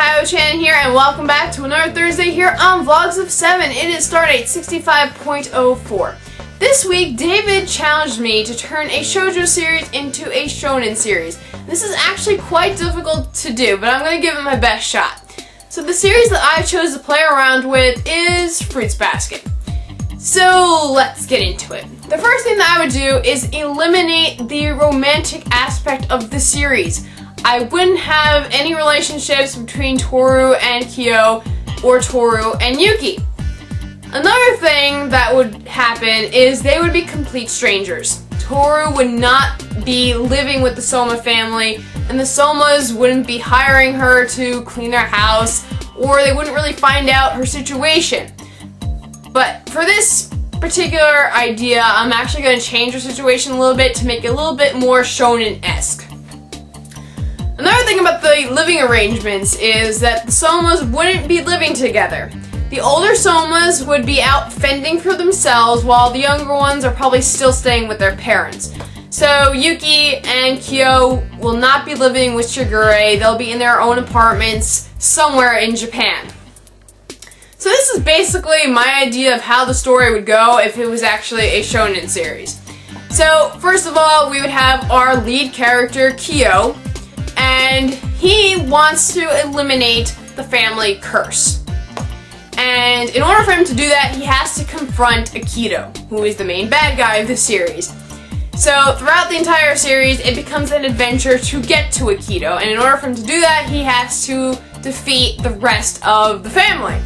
Kio-chan here, and welcome back to another Thursday here on VlogsOfSeven. It is Stardate 65.04. This week, David challenged me to turn a shojo series into a shonen series. This is actually quite difficult to do, but I'm going to give it my best shot. So the series that I chose to play around with is Fruits Basket. So let's get into it. The first thing that I would do is eliminate the romantic aspect of the series. I wouldn't have any relationships between Toru and Kyo or Toru and Yuki. Another thing that would happen is they would be complete strangers. Toru would not be living with the Soma family, and the Somas wouldn't be hiring her to clean their house, or they wouldn't really find out her situation. But for this particular idea, I'm actually going to change her situation a little bit to make it a little bit more shonen-esque. Another thing about the living arrangements is that the Somas wouldn't be living together. The older Somas would be out fending for themselves while the younger ones are probably still staying with their parents. So Yuki and Kyo will not be living with Shigure, they'll be in their own apartments somewhere in Japan. So this is basically my idea of how the story would go if it was actually a shonen series. So first of all, we would have our lead character, Kyo, and he wants to eliminate the family curse. And in order for him to do that, he has to confront Akito, who is the main bad guy of the series. So throughout the entire series, it becomes an adventure to get to Akito, and in order for him to do that, he has to defeat the rest of the family.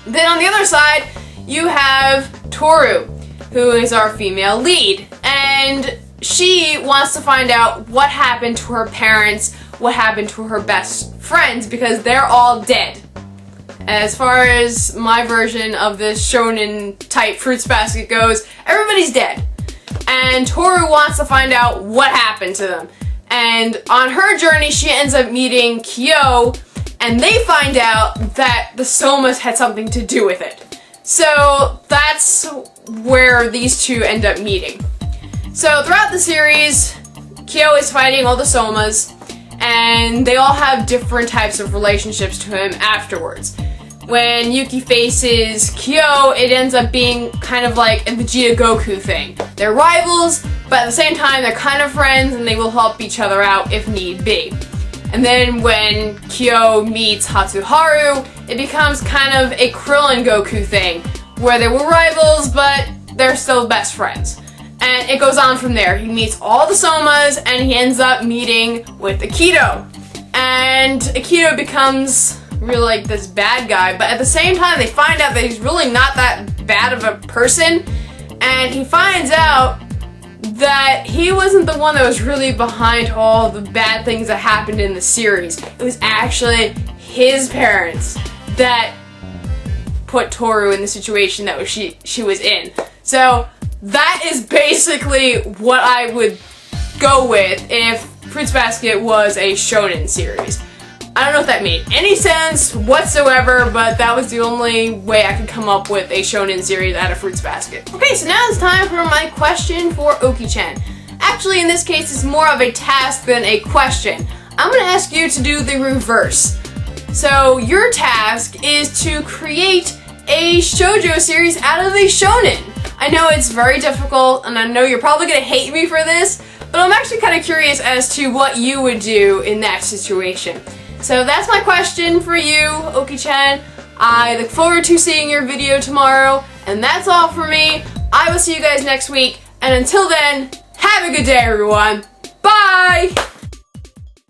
Then on the other side, you have Toru, who is our female lead, and she wants to find out what happened to her parents, what happened to her best friends, because they're all dead. As far as my version of this shonen type Fruits Basket goes, everybody's dead. And Toru wants to find out what happened to them. And on her journey, she ends up meeting Kyo, and they find out that the Somas had something to do with it. So that's where these two end up meeting. So throughout the series, Kyo is fighting all the Somas, and they all have different types of relationships to him afterwards. When Yuki faces Kyo, it ends up being kind of like a Vegeta Goku thing. They're rivals, but at the same time they're kind of friends, and they will help each other out if need be. And then when Kyo meets Hatsuharu, it becomes kind of a Krillin Goku thing, where they were rivals, but they're still best friends. And it goes on from there. He meets all the Somas, and he ends up meeting with Akito. And Akito becomes really like this bad guy, but at the same time they find out that he's really not that bad of a person, and he finds out that he wasn't the one that was really behind all the bad things that happened in the series. It was actually his parents that put Toru in the situation that she was in. So that is basically what I would go with if Fruits Basket was a shonen series. I don't know if that made any sense whatsoever, but that was the only way I could come up with a shonen series out of Fruits Basket. Okay, so now it's time for my question for Oki-chan. Actually, in this case, it's more of a task than a question. I'm going to ask you to do the reverse. So your task is to create a shoujo series out of a shonen. I know it's very difficult, and I know you're probably going to hate me for this, but I'm actually kind of curious as to what you would do in that situation. So that's my question for you, Oki-chan. I look forward to seeing your video tomorrow, and that's all for me. I will see you guys next week, and until then, have a good day, everyone. Bye!